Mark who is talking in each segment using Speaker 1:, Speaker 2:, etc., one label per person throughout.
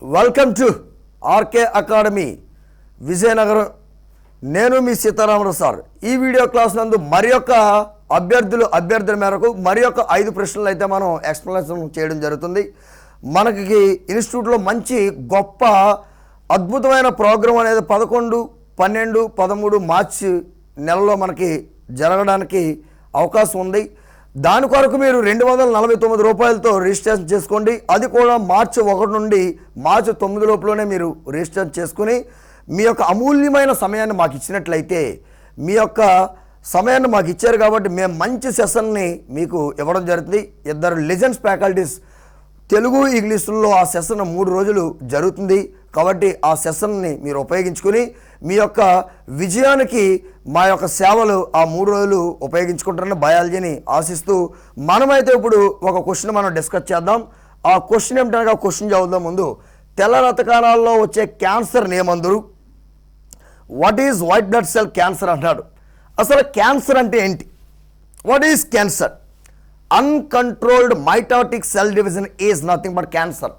Speaker 1: Welcome to R K academy Vizianagaram. నేను మీ Sitaramarao sir. ఈ వీడియో క్లాస్ నందు మరి యొక్క అభ్యర్థుల మేరకు మరి యొక్క 5 ప్రశ్నలు అయితే మనం ఎక్స్ప్లెనేషన్ చేయడం జరుగుతుంది. మనకి ఇన్స్టిట్యూట్లో మంచి గొప్ప అద్భుతమైన ప్రోగ్రాం అనేది 11, 12, 13 మార్చి నెలలో మనకి జరగడానికి అవకాశం ఉంది. దాని కొరకు మీరు 249 రూపాయలతో రిజిస్ట్రేషన్ చేసుకోండి. అది కూడా మార్చి 1 నుండి మార్చి 9 లోపలనే మీరు రిజిస్ట్రేషన్ చేసుకుని మీ యొక్క అమూల్యమైన సమయాన్ని మాకు ఇచ్చినట్లయితే, మీ యొక్క సమయాన్ని మాకు ఇచ్చారు కాబట్టి మేము మంచి సెషన్ని మీకు ఇవ్వడం జరుగుతుంది. 2 లెజెండ్స్ ఫ్యాకల్టీస్ తెలుగు ఇంగ్లీష్లో ఆ సెషన్ 3 రోజులు జరుగుతుంది. కాబట్టి ఆ సెషన్ని మీరు ఉపయోగించుకుని మీ యొక్క విజయానికి మా యొక్క సేవలు ఆ 3 రోజులు ఉపయోగించుకుంటారని బయాలజీని ఆశిస్తూ మనమైతే ఇప్పుడు ఒక క్వశ్చన్ మనం డిస్కస్ చేద్దాం. ఆ క్వశ్చన్ ఏమిటనగా క్వశ్చన్ చదువుదాం. ముందు తెల్ల రక్త కణాల్లో వచ్చే క్యాన్సర్ నేమందరు? What is white blood cell cancer అంటాడు. అసలు క్యాన్సర్ అంటే ఏంటి? What is cancer? Uncontrolled mitotic cell division is nothing but cancer.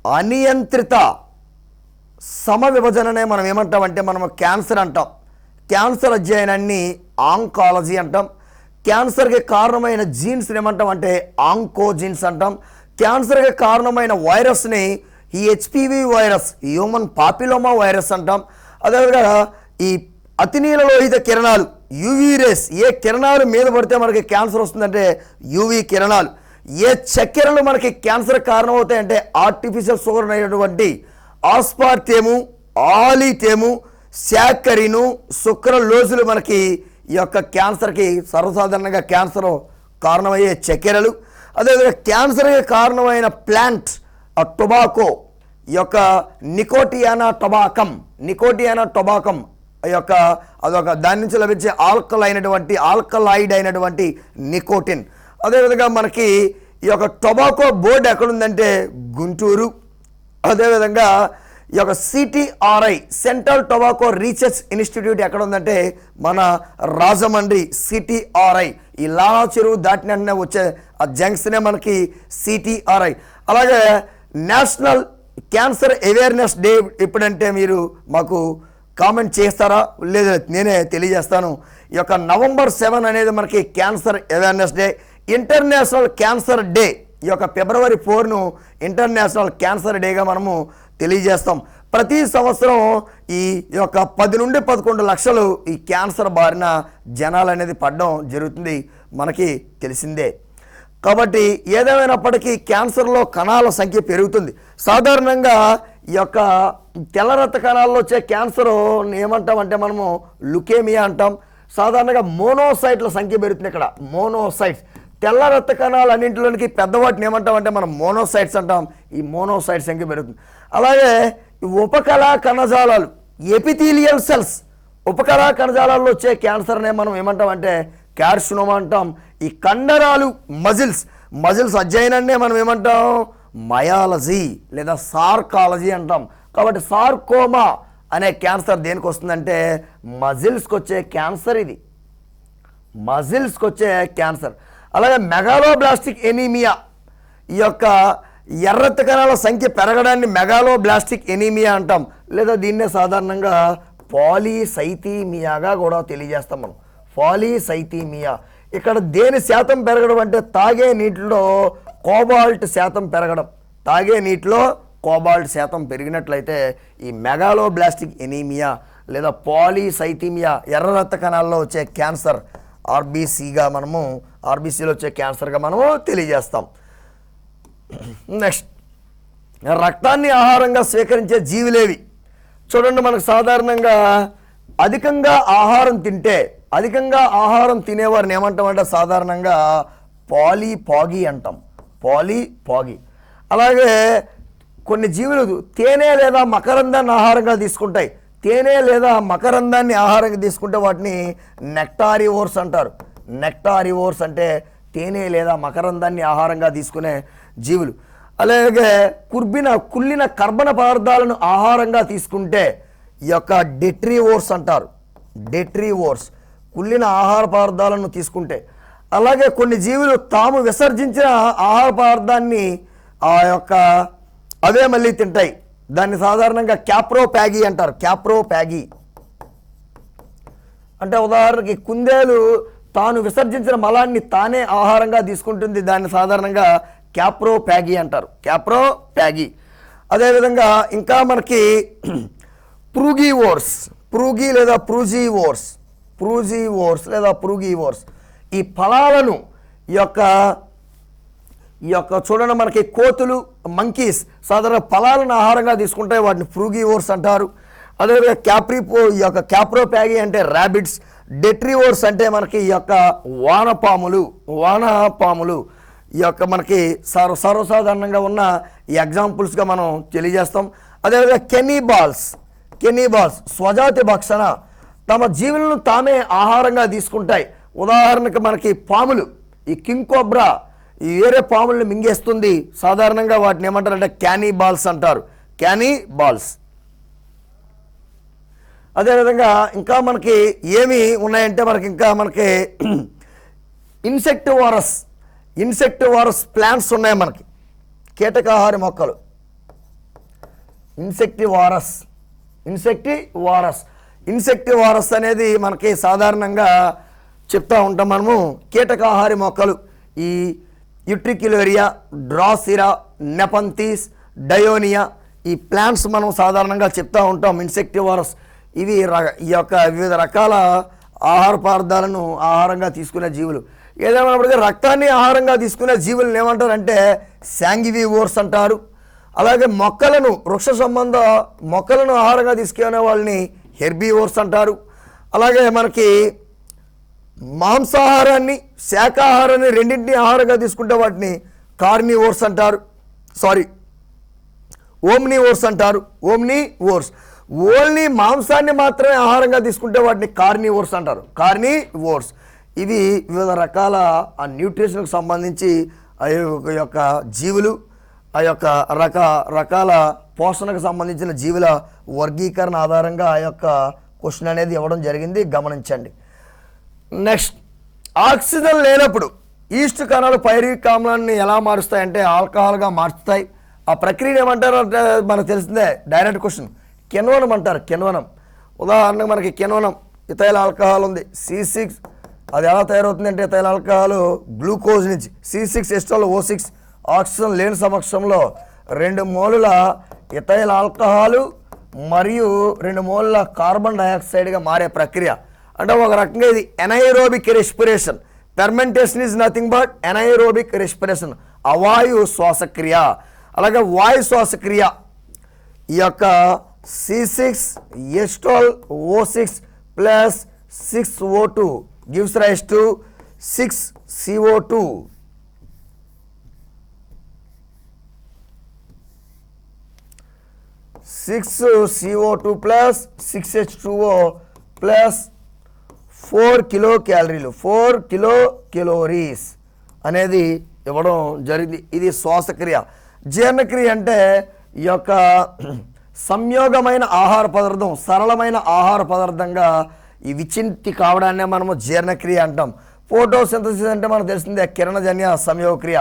Speaker 1: అనియంత్రిత సమవిభజననే మనం ఏమంటామంటే మనం క్యాన్సర్ అంటాం. క్యాన్సర్ అధ్యయనాన్ని ఆంకాలజీ అంటాం. క్యాన్సర్కి కారణమైన జీన్స్ ఏమంటాం అంటే ఆంకోజీన్స్ అంటాం. క్యాన్సర్కి కారణమైన వైరస్ని ఈ HPV virus, human papilloma virus అంటాం. అదేవిధంగా ఈ అతినీలలోహిత కిరణాలు యూవీ రేస్, ఏ కిరణాలు మీద పడితే మనకి క్యాన్సర్ వస్తుందంటే యూవీ కిరణాలు. ఏ చక్కెరలు మనకి క్యాన్సర్ కారణం అవుతాయంటే ఆర్టిఫిషియల్ షుగర్ అయినటువంటి ఆస్పార్టేము, ఆలితేము, శాకరిను, సుక్రలోజులు మనకి ఈ యొక్క క్యాన్సర్కి సర్వసాధారణంగా క్యాన్సర్ కారణమయ్యే చక్కెరలు. అదేవిధంగా క్యాన్సర్కి కారణమైన ప్లాంట్ టొబాకో, ఈ యొక్క నికోటియానా టొబాకం యొక్క అదొక దాని నుంచి లభించే ఆల్కలాయిడ్ అయినటువంటి నికోటిన్. అదేవిధంగా మనకి ఈ యొక్క టొబాకో బోర్డు ఎక్కడుందంటే గుంటూరు. అదేవిధంగా ఈ యొక్క CTRI central tobacco research institute ఎక్కడ ఉందంటే మన రాజమండ్రి సిటిఆర్ఐ. ఈ లాలా చెరువు దాటిన వెంటనే వచ్చే ఆ జంక్షనే మనకి సిటిఆర్ఐ. అలాగే నేషనల్ క్యాన్సర్ అవేర్నెస్ డే ఎప్పుడంటే మీరు మాకు కామెంట్ చేస్తారా? లేదా నేనే తెలియజేస్తాను. ఈ యొక్క November 7 అనేది మనకి cancer awareness day. International cancer day ఈ యొక్క February 4ను ఇంటర్నేషనల్ క్యాన్సర్ డేగా మనము తెలియజేస్తాం. ప్రతి సంవత్సరం ఈ యొక్క 10 నుండి 11 లక్షలు ఈ క్యాన్సర్ బారిన జనాలు అనేది పడడం జరుగుతుంది, మనకి తెలిసిందే. కాబట్టి ఏదేమైనప్పటికీ క్యాన్సర్లో కణాల సంఖ్య పెరుగుతుంది. సాధారణంగా ఈ యొక్క తెల్ల రక్త కణాల్లో వచ్చే క్యాన్సర్ ఏమంటామంటే మనము లుకేమియా అంటాం. సాధారణంగా మోనోసైట్ల సంఖ్య పెరుగుతుంది. ఇక్కడ మోనోసైట్స్ తెల్ల రక్త కణాలు అన్నింటిలోనికి పెద్దవాటిని ఏమంటామంటే మనం మోనోసైట్స్ అంటాం. ఈ మోనోసైట్ సంఖ్య పెరుగుతుంది. అలాగే ఉపకళా కణజాలాలు ఎపిథీలియల్ సెల్స్, ఉపకళా కణజాలాల్లో వచ్చే క్యాన్సర్నే మనం ఏమంటామంటే కార్సినోమా అంటాం. ఈ కండరాలు మజిల్స్ అధ్యయనాన్నే మనం ఏమంటాం మయాలజీ లేదా సార్కాలజీ అంటాం. కాబట్టి సార్కోమా అనే క్యాన్సర్ దేనికి వస్తుందంటే మజిల్స్కి వచ్చే క్యాన్సర్. ఇది మజిల్స్కి వచ్చే క్యాన్సర్. అలాగే మెగాలోబ్లాస్టిక్ ఎనీమియా, ఈ యొక్క ఎర్రత కణాల సంఖ్య పెరగడాన్ని మెగాలోబ్లాస్టిక్ ఎనీమియా అంటాం. లేదా దీన్నే సాధారణంగా పాలీసైథీమియాగా కూడా తెలియజేస్తాం మనం. పాలీసైథీమియా ఇక్కడ దేని శాతం పెరగడం అంటే తాగే నీటిలో కోబాల్ట్ శాతం పెరగడం. తాగే నీటిలో కోబాల్ట్ శాతం పెరిగినట్లయితే ఈ మెగాలోబ్లాస్టిక్ ఎనీమియా లేదా పాలీసైథీమియా ఎర్ర రక్త కణాల్లో వచ్చే క్యాన్సర్ ఆర్బీసీలో వచ్చే క్యాన్సర్గా మనము తెలియజేస్తాం. నెక్స్ట్, రక్తాన్ని ఆహారంగా స్వీకరించే జీవులేవి? చూడండి, మనకు సాధారణంగా అధికంగా ఆహారం తినేవారిని ఏమంటామంటే సాధారణంగా పాలీపాగి అంటాం. పాలీపాగి. అలాగే కొన్ని జీవులు తేనె లేదా మకరందాన్ని ఆహారంగా తీసుకుంటాయి. తేనె లేదా మకరందాన్ని ఆహారంగా తీసుకుంటే వాటిని నెక్టారివోర్స్ అంటారు. నెక్టారివోర్స్ అంటే తేనె లేదా మకరందాన్ని ఆహారంగా తీసుకునే జీవులు. అలాగే కుళ్ళిన కర్బన పదార్థాలను ఆహారంగా తీసుకుంటే ఈ యొక్క డెట్రివోర్స్ అంటారు. డెట్రివోర్స్ కుళ్ళిన ఆహార పదార్థాలను తీసుకుంటే. అలాగే కొన్ని జీవులు తాము విసర్జించిన ఆహార పదార్థాన్ని ఆ యొక్క అవే మళ్ళీ తింటాయి. దాన్ని సాధారణంగా క్యాప్రోపాగీ అంటారు. క్యాప్రోపాగీ అంటే ఉదాహరణకి కుందేలు తాను విసర్జించిన మలాన్ని తానే ఆహారంగా తీసుకుంటుంది. దాన్ని సాధారణంగా క్యాప్రోపాగీ అంటారు. క్యాప్రోపాగీ. అదేవిధంగా ఇంకా మనకి ప్రూగీవోర్స్, ప్రూగీ లేదా ప్రూజీవోర్స్, ప్రూజీవోర్స్ లేదా ప్రూగీవోర్స్ ఈ ఫలాలను ఈ యొక్క చూడండి మనకి కోతులు, మంకీస్ సాధారణ ఫలాలను ఆహారంగా తీసుకుంటే వాటిని ఫ్రూగీవోర్స్ అంటారు. అదేవిధంగా క్యాప్రోపాగీ అంటే ర్యాబిట్స్, డెట్రివోర్స్ అంటే మనకి ఈ యొక్క వానపాములు ఈ యొక్క మనకి సర్వసాధారణంగా ఉన్న ఈ ఎగ్జాంపుల్స్గా మనం తెలియజేస్తాం. అదేవిధంగా కెనీబాల్స్ స్వజాతి భక్షణ, తమ జీవులను తామే ఆహారంగా తీసుకుంటాయి. ఉదాహరణకు మనకి పాములు, ఈ కింగ్ కోబ్రా ఈ వేరే పాములను మింగేస్తుంది. సాధారణంగా వాటిని ఏమంటారంటే క్యానీబాల్స్ అంటారు. క్యానీబాల్స్. అదేవిధంగా ఇంకా మనకి ఏమి ఉన్నాయంటే మనకి ఇన్సెక్టివారస్ ప్లాంట్స్ ఉన్నాయి. మనకి కీటకాహారి మొక్కలు ఇన్సెక్టివారస్ అనేది మనకి సాధారణంగా చెప్తా ఉంటాం మనము. కీటకాహారి మొక్కలు ఈ యుట్రిక్యులేరియా, డ్రాసిరా, నెపంతీస్, డయోనియా ఈ ప్లాంట్స్ మనం సాధారణంగా చెప్తూ ఉంటాం. ఇన్సెక్టివారస్ ఇవి ఈ యొక్క వివిధ రకాల ఆహార పదార్థాలను ఆహారంగా తీసుకునే జీవులు. ఏదేమైనప్పటికీ రక్తాన్ని ఆహారంగా తీసుకునే జీవులను ఏమంటారంటే శాంగివివోర్స్ అంటారు. అలాగే వృక్ష సంబంధ మొక్కలను ఆహారంగా తీసుకునే వాళ్ళని హెర్బీవోర్స్ అంటారు. అలాగే మనకి మాంసాహారాన్ని, శాకాహారాన్ని రెండింటినీ ఆహారంగా తీసుకుంటే వాటిని కార్నివోర్స్ అంటారు. ఓమ్నివోర్స్ అంటారు. ఓన్లీ మాంసాన్ని మాత్రమే ఆహారంగా తీసుకుంటే వాటిని కార్నివోర్స్ అంటారు. కార్నివోర్స్ ఇవి వివిధ రకాల న్యూట్రిషన్కి సంబంధించి ఆ యొక్క జీవులు, ఆ యొక్క రకాల పోషణకు సంబంధించిన జీవుల వర్గీకరణ ఆధారంగా ఆ యొక్క క్వశ్చన్ అనేది ఇవ్వడం జరిగింది, గమనించండి. నెక్స్ట్, ఆక్సిజన్ లేనప్పుడు ఈస్ట్ కణాలు పైరువిక్ ఆమ్లాన్ని ఎలా మారుస్తాయంటే ఆల్కహాల్గా మార్చుతాయి. ఆ ప్రక్రియను ఏమంటారు అంటే మనకు తెలిసిందే, డైరెక్ట్ క్వశ్చన్. కెనోనం అంటారు. ఉదాహరణకు మనకి ఇథైల్ ఆల్కహాల్ ఉంది, C6. అది ఎలా తయారవుతుందంటే ఇథైల్ ఆల్కహాల్ గ్లూకోజ్ నుంచి C6 ఎస్టాల్ O6 ఆక్సిజన్ లేని సమక్షంలో 2 మోలుల ఇథైల్ ఆల్కహాల్ మరియు 2 మోలుల కార్బన్ డైఆక్సైడ్గా మారే ప్రక్రియ. అంటే ఒక రకంగా ఇది anaerobic respiration. Fermentation is nothing but anaerobic respiration, అవాయు శ్వాసక్రియ. అలాగే వాయు శ్వాసక్రియ ఈ యొక్క C6 ఎస్టాల్ O6 plus 6O2 gives rise to 6CO2. CO2 plus 6H2O plus 4 kilo క్యాలరీలు, 4 కిలో కెలోరీస్ అనేది ఇవ్వడం జరిగింది. ఇది శ్వాసక్రియ. జీర్ణక్రియ అంటే ఈ యొక్క సంయోగమైన ఆహార పదార్థం, సరళమైన ఆహార పదార్థంగా ఈ విచ్ఛిన్తి కావడాన్నే మనము జీర్ణక్రియ అంటాం. ఫోటోసింథసిస్ అంటే మనకు తెలిసిందే కిరణజన్య సంయోగక్రియ.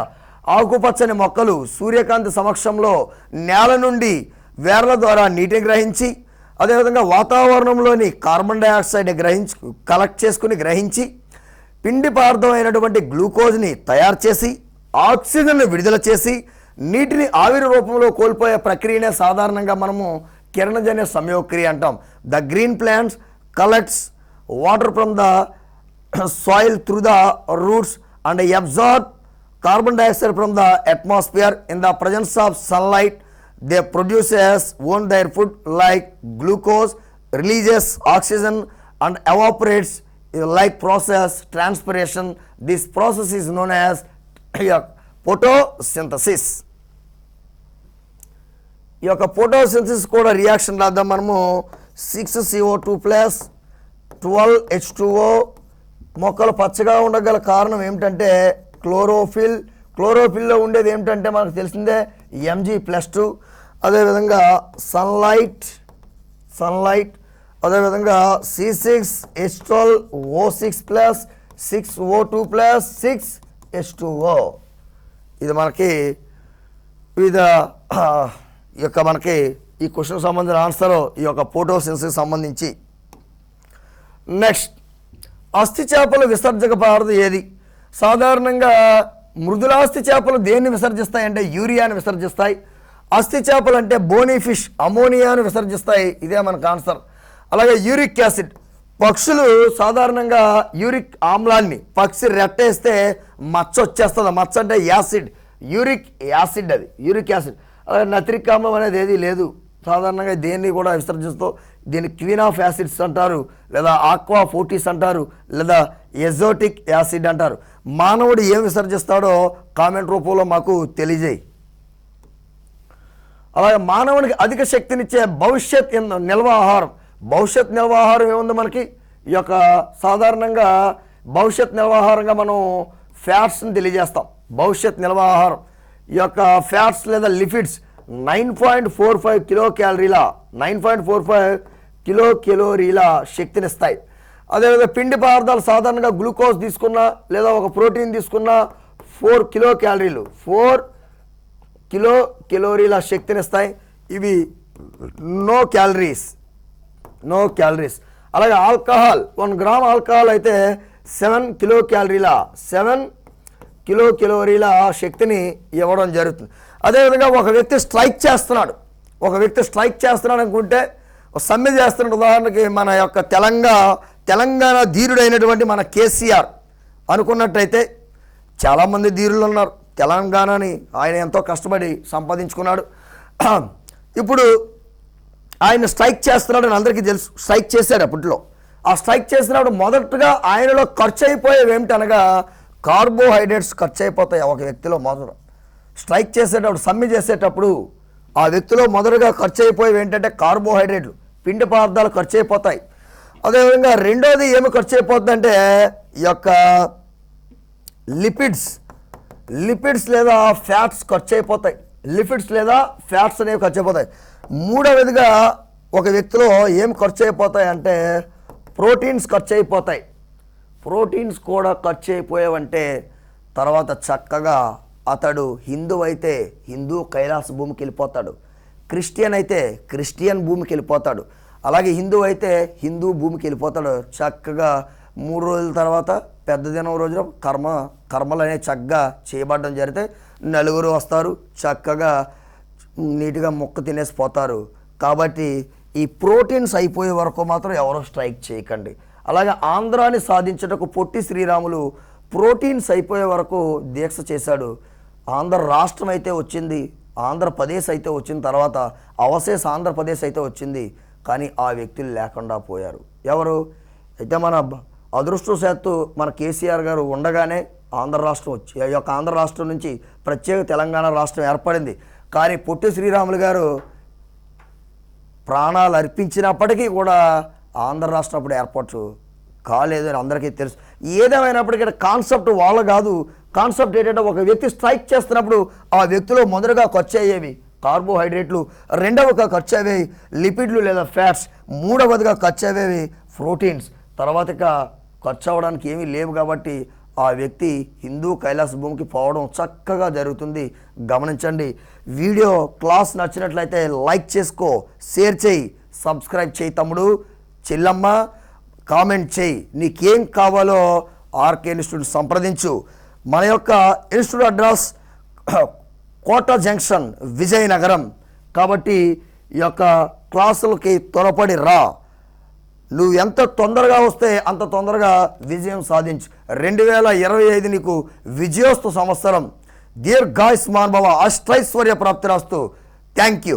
Speaker 1: ఆకుపచ్చని మొక్కలు సూర్యకాంతి సమక్షంలో నేల నుండి వేర్ల ద్వారా నీటిని గ్రహించి, అదేవిధంగా వాతావరణంలోని కార్బన్ డైఆక్సైడ్ కలెక్ట్ చేసుకుని గ్రహించి, పిండి పదార్థమైనటువంటి గ్లూకోజ్ని తయారు చేసి, ఆక్సిజన్ను విడుదల చేసి, నీటిని ఆవిరి రూపంలో కోల్పోయే ప్రక్రియనే సాధారణంగా మనము కిరణజన్య సంయోగక్రియ అంటాం. The green plants collects water from the soil through the roots and absorb carbon dioxide from the atmosphere. In the presence of sunlight, they produces own their food like glucose, releases oxygen and evaporates like process transpiration. This process is known as photosynthesis. ఈ యొక్క photosynthesis కూడా reaction రాద్దాం మనము. 6CO2 plus 12H2O. మొక్కలు పచ్చగా ఉండగల కారణం ఏమిటంటే క్లోరోఫిల్లో ఉండేది ఏమిటంటే మనకు తెలిసిందే Mg+2. అదేవిధంగా సన్లైట్, అదేవిధంగా C6H12O6 plus 6O2 plus 6H2O. ఇది మనకి వివిధ ఈ యొక్క మనకి ఈ క్వశ్చన్ సంబంధించిన ఆన్సర్ ఈ యొక్క ఫోటోసిన్సిస్కి సంబంధించి. నెక్స్ట్, అస్థి చేపల విసర్జక పదార్థం ఏది? సాధారణంగా మృదులాస్థి చేపలు దేన్ని విసర్జిస్తాయి అంటే యూరియాని విసర్జిస్తాయి. అస్థి చేపలు అంటే బోనీ ఫిష్ అమోనియాను విసర్జిస్తాయి. ఇదే మనకు ఆన్సర్. అలాగే యూరిక్ యాసిడ్, పక్షులు సాధారణంగా యూరిక్ ఆమ్లాన్ని పక్షి రెట్టేస్తే మచ్చ వచ్చేస్తుంది. మచ్చ అంటే యాసిడ్, యూరిక్ యాసిడ్, అది యూరిక్ యాసిడ్. అలాగే నత్రిక్ ఆమ్లం అనేది ఏది లేదు. సాధారణంగా దేన్ని కూడా విసర్జిస్తూ దీన్ని క్వీన్ ఆఫ్ యాసిడ్స్ అంటారు, లేదా ఆక్వా ఫోర్టీస్ అంటారు, లేదా ఎజోటిక్ యాసిడ్ అంటారు. మానవుడు ఏం విసర్జిస్తాడో కామెంట్ రూపంలో మాకు తెలియజేయి. అలాగే మానవునికి అధిక శక్తినిచ్చే భవిష్యత్ నిల్వ ఆహారం. భవిష్యత్ నిల్వ ఆహారం ఏముంది మనకి? ఈ యొక్క సాధారణంగా భవిష్యత్ నిల్వ ఆహారంగా మనం ఫ్యాట్స్ని తెలియజేస్తాం. భవిష్యత్ నిల్వ ఆహారం ఈ యొక్క ఫ్యాట్స్ లేదా లిపిడ్స్ 9.45 కిలో క్యాలరీల 9.45 కిలో కెలోరీల శక్తినిస్తాయి. అదేవిధంగా పిండి పదార్థాలు సాధారణంగా గ్లూకోజ్ తీసుకున్నా లేదా ఒక ప్రోటీన్ తీసుకున్నా 4 కిలో క్యాలరీలు 4 కిలో కెలోరీల శక్తినిస్తాయి. ఇవి నో క్యాలరీస్. అలాగే ఆల్కహాల్ 1 గ్రామ్ ఆల్కహాల్ అయితే 7 కిలో క్యాలరీల 7 కిలో కెలోరీల శక్తిని ఇవ్వడం జరుగుతుంది. అదేవిధంగా ఒక వ్యక్తి స్ట్రైక్ చేస్తున్నాడు అనుకుంటే, సమ్మె చేస్తున్నాడు. ఉదాహరణకి మన యొక్క తెలంగాణ ధీరుడైనటువంటి మన కేసీఆర్ అనుకున్నట్టయితే, చాలామంది ధీరులు ఉన్నారు. తెలంగాణని ఆయన ఎంతో కష్టపడి సంపాదించుకున్నాడు. ఇప్పుడు ఆయన స్ట్రైక్ చేస్తున్నాడని అందరికీ తెలుసు. స్ట్రైక్ చేశాడు అప్పట్లో. ఆ స్ట్రైక్ చేసినప్పుడు మొదటగా ఆయనలో ఖర్చు అయిపోయేవి ఏమిటనగా కార్బోహైడ్రేట్స్ ఖర్చు అయిపోతాయి. ఒక వ్యక్తిలో మొదట స్ట్రైక్ చేసేటప్పుడు, సమ్మె చేసేటప్పుడు ఆ వ్యక్తిలో మొదటగా ఖర్చు అయిపోయేవి ఏంటంటే కార్బోహైడ్రేట్లు, పిండి పదార్థాలు ఖర్చు అయిపోతాయి. అదేవిధంగా రెండోది ఏమి ఖర్చు అయిపోతుందంటే ఈ యొక్క లిపిడ్స్ లేదా ఫ్యాట్స్ ఖర్చు అయిపోతాయి. అనేవి ఖర్చు అయిపోతాయి. మూడవదిగా ఒక వ్యక్తిలో ఏం ఖర్చు అయిపోతాయి అంటే ప్రోటీన్స్ ఖర్చు అయిపోతాయి. ప్రోటీన్స్ కూడా ఖర్చు అయిపోయావంటే తర్వాత చక్కగా అతడు హిందూ అయితే హిందూ కైలాస భూమికి వెళ్ళిపోతాడు, క్రిస్టియన్ అయితే క్రిస్టియన్ భూమికి వెళ్ళిపోతాడు, అలాగే హిందూ అయితే హిందూ భూమికి వెళ్ళిపోతాడు. చక్కగా 3 రోజుల తర్వాత పెద్ద దినం రోజున కర్మలు అనేవి చక్కగా చేయబడడం జరిగితే నలుగురు వస్తారు, చక్కగా నీట్గా మొక్క తినేసిపోతారు. కాబట్టి ఈ ప్రోటీన్స్ అయిపోయే వరకు మాత్రం ఎవరో స్ట్రైక్ చేయకండి. అలాగే ఆంధ్రాని సాధించటకు పొట్టి శ్రీరాములు ప్రోటీన్స్ అయిపోయే వరకు దీక్ష చేశాడు. ఆంధ్ర రాష్ట్రం అయితే వచ్చింది, ఆంధ్రప్రదేశ్ అయితే వచ్చిన తర్వాత అవశేష ఆంధ్రప్రదేశ్ అయితే వచ్చింది, కానీ ఆ వ్యక్తులు లేకుండా పోయారు. ఎవరు అయితే మన అదృష్టవశాత్తు మన కేసీఆర్ గారు ఉండగానే ఆంధ్ర రాష్ట్రం వచ్చి ఈ యొక్క ఆంధ్ర రాష్ట్రం నుంచి ప్రత్యేక తెలంగాణ రాష్ట్రం ఏర్పడింది. కానీ పొట్టి శ్రీరాములు గారు ప్రాణాలు అర్పించినప్పటికీ కూడా ఆంధ్ర రాష్ట్రం అప్పుడు ఏర్పాటు కాలేదు అని అందరికీ తెలుసు. ఏదేమైనప్పటికీ కాన్సెప్ట్ వాళ్ళ కాదు. కాన్సెప్ట్ ఏంటంటే ఒక వ్యక్తి స్ట్రైక్ చేస్తున్నప్పుడు ఆ వ్యక్తిలో మొదటగా ఖర్చు అయ్యేవి కార్బోహైడ్రేట్లు, రెండవగా ఖర్చు అయ్యేవి లిపిడ్లు లేదా ఫ్యాట్స్, మూడవదిగా ఖర్చు అయ్యేవి ప్రోటీన్స్. తర్వాత ఖర్చు అవ్వడానికి ఏమీ లేవు కాబట్టి ఆ వ్యక్తి హిందూ కైలాస భూమికి పోవడం చక్కగా జరుగుతుంది. గమనించండి. వీడియో క్లాస్ నచ్చినట్లయితే లైక్ చేసుకో, షేర్ చేయి, సబ్స్క్రైబ్ చేయి తమ్ముడు, చెల్లమ్మ, కామెంట్ చేయి. నీకేం కావాలో ఆర్కే ఇన్స్టిట్యూట్ సంప్రదించు. మన యొక్క ఇన్స్టిట్యూట్ అడ్రస్ కోట జంక్షన్, విజయనగరం. కాబట్టి ఈ యొక్క క్లాసులకి త్వరపడి రా. నువ్వు ఎంత తొందరగా వస్తే అంత తొందరగా విజయం సాధించు. 2025 నీకు విజయోస్తు సంవత్సరం. దీర్ఘాయుష్మాన్ భవ, అష్టైశ్వర్య ప్రాప్తిరాస్తు. Thank you.